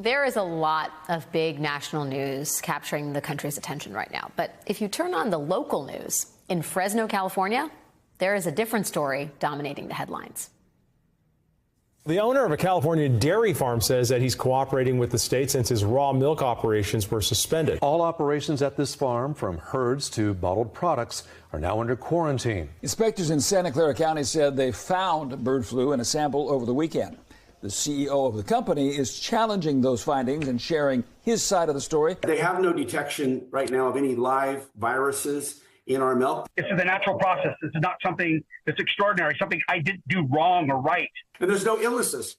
There is a lot of big national news capturing the country's attention right now. But if you turn on the local news, in Fresno, California, there is a different story dominating the headlines. The owner of a California dairy farm says that he's cooperating with the state since his raw milk operations were suspended. All operations at this farm, from herds to bottled products, are now under quarantine. Inspectors in Santa Clara County said they found bird flu in a sample over the weekend. The CEO of the company is challenging those findings and sharing his side of the story. They have no detection right now of any live viruses in our milk. This is a natural process. This is not something that's extraordinary, something I didn't do wrong or right. And there's no illnesses.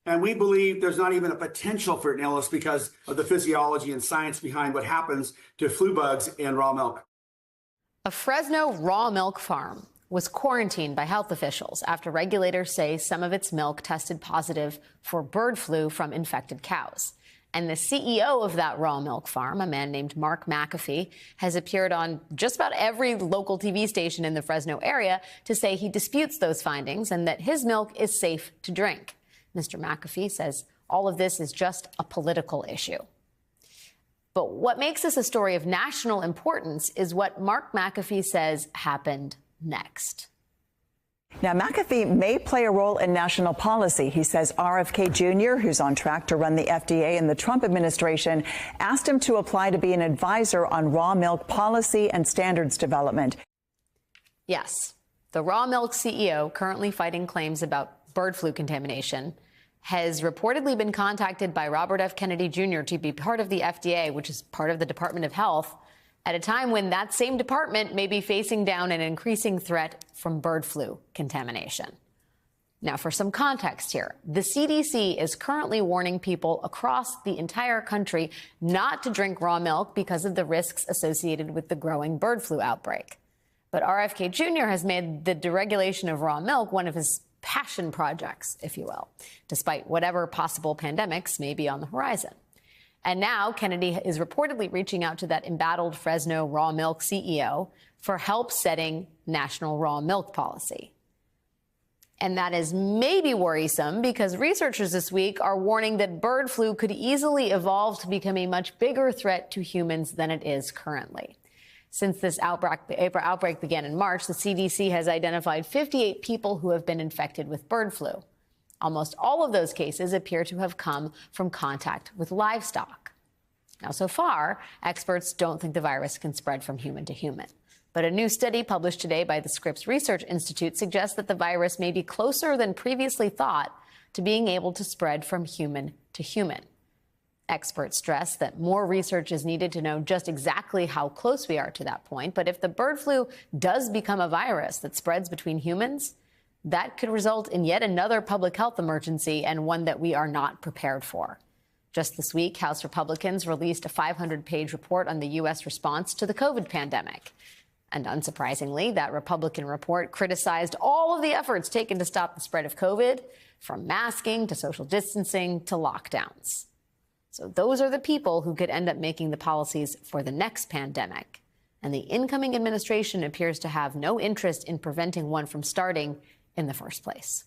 And we believe there's not even a potential for an illness because of the physiology and science behind what happens to flu bugs in raw milk. A Fresno raw milk farm was quarantined by health officials after regulators say some of its milk tested positive for bird flu from infected cows. And the CEO of that raw milk farm, a man named Mark McAfee, has appeared on just about every local TV station in the Fresno area to say he disputes those findings and that his milk is safe to drink. Mr. McAfee says all of this is just a political issue. But what makes this a story of national importance is what Mark McAfee says happened next. Now, McAfee may play a role in national policy. He says RFK Jr., who's on track to run the FDA in the Trump administration, asked him to apply to be an advisor on raw milk policy and standards development. Yes, the raw milk CEO, currently fighting claims about bird flu contamination, has reportedly been contacted by Robert F. Kennedy Jr. to be part of the FDA, which is part of the Department of Health, at a time when that same department may be facing down an increasing threat from bird flu contamination. Now, for some context here, the CDC is currently warning people across the entire country not to drink raw milk because of the risks associated with the growing bird flu outbreak. But RFK Jr. has made the deregulation of raw milk one of his passion projects, if you will, despite whatever possible pandemics may be on the horizon. And now Kennedy is reportedly reaching out to that embattled Fresno raw milk CEO for help setting national raw milk policy. And that is maybe worrisome because researchers this week are warning that bird flu could easily evolve to become a much bigger threat to humans than it is currently. Since this outbreak began in March, the CDC has identified 58 people who have been infected with bird flu. Almost all of those cases appear to have come from contact with livestock. Now, so far, experts don't think the virus can spread from human to human. But a new study published today by the Scripps Research Institute suggests that the virus may be closer than previously thought to being able to spread from human to human. Experts stress that more research is needed to know just exactly how close we are to that point. But if the bird flu does become a virus that spreads between humans, that could result in yet another public health emergency and one that we are not prepared for. Just this week, House Republicans released a 500-page report on the U.S. response to the COVID pandemic. And unsurprisingly, that Republican report criticized all of the efforts taken to stop the spread of COVID, from masking to social distancing to lockdowns. So those are the people who could end up making the policies for the next pandemic. And the incoming administration appears to have no interest in preventing one from starting in the first place.